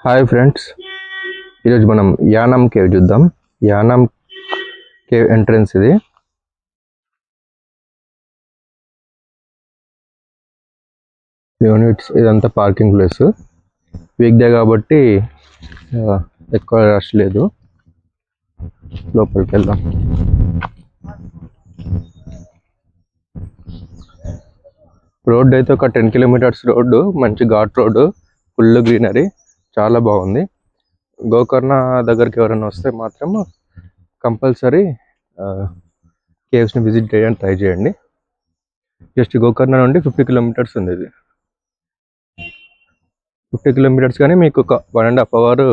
Hi friends, ఈరోజు మనం Yanam cave చూద్దాం. యానం కేవ్ ఎంట్రన్స్ ఇది. యూనిట్స్ ఇదంతా పార్కింగ్ ప్లేస్. వీక్ డే కాబట్టి ఎక్కువ రష్ లేదు. లోపలికి వెళ్దాం. రోడ్ అయితే ఒక 10 కిలోమీటర్స్ రోడ్డు, మంచి ఘాట్ రోడ్డు, ఫుల్ గ్రీనరీ, చాలా బాగుంది. గోకర్ణ దగ్గరికి ఎవరైనా వస్తే మాత్రం కంపల్సరీ కేవ్స్ని విజిట్ చేయడానికి ట్రై చేయండి. జస్ట్ గోకర్ణ నుండి 50 కిలోమీటర్స్ ఉంది. ఇది 50 కిలోమీటర్స్ కానీ మీకు ఒక 1.5 అవర్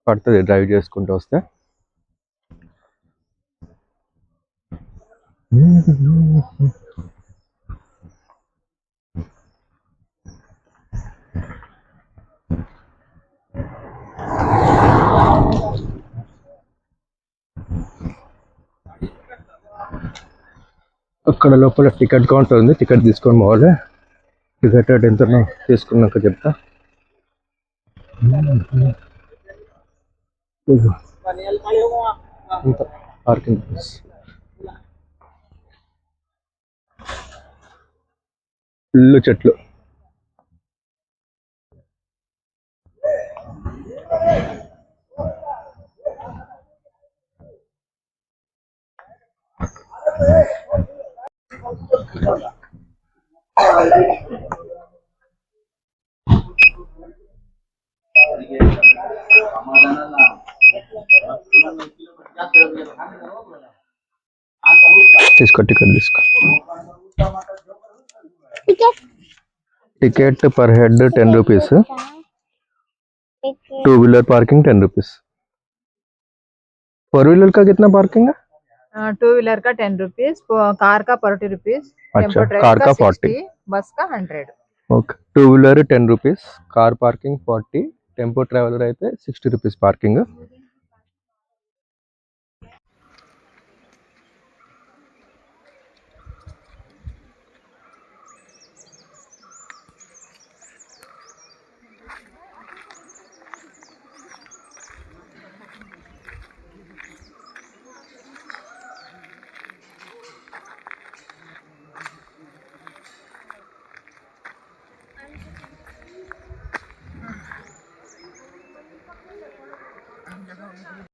పడుతుంది డ్రైవ్ చేసుకుంటూ వస్తే. అక్కడ లోపల టికెట్ కౌంటర్ ఉంది, టికెట్ తీసుకొని పోవాలి. టికెట్ రేట్ ఎంత తీసుకున్నాక చెప్తా. పార్కింగ్ ప్లేస్ ఫుల్ చెట్లు. తీసుకో, టికెట్ తీసుకో. टिकट पर head 10 rupees. 2 wheeler parking 10 rupees. 4 wheeler का कितना पार्किंग है? 2 व्हीलर का 10 रुपीज, कार का 40 रुपीज, अच्छा, कार का 40, बस का 100. Okay. 2 wheeler 10 rupees, car parking 40, tempo traveller అయితే 60 రూపీస్ పార్కింగ్.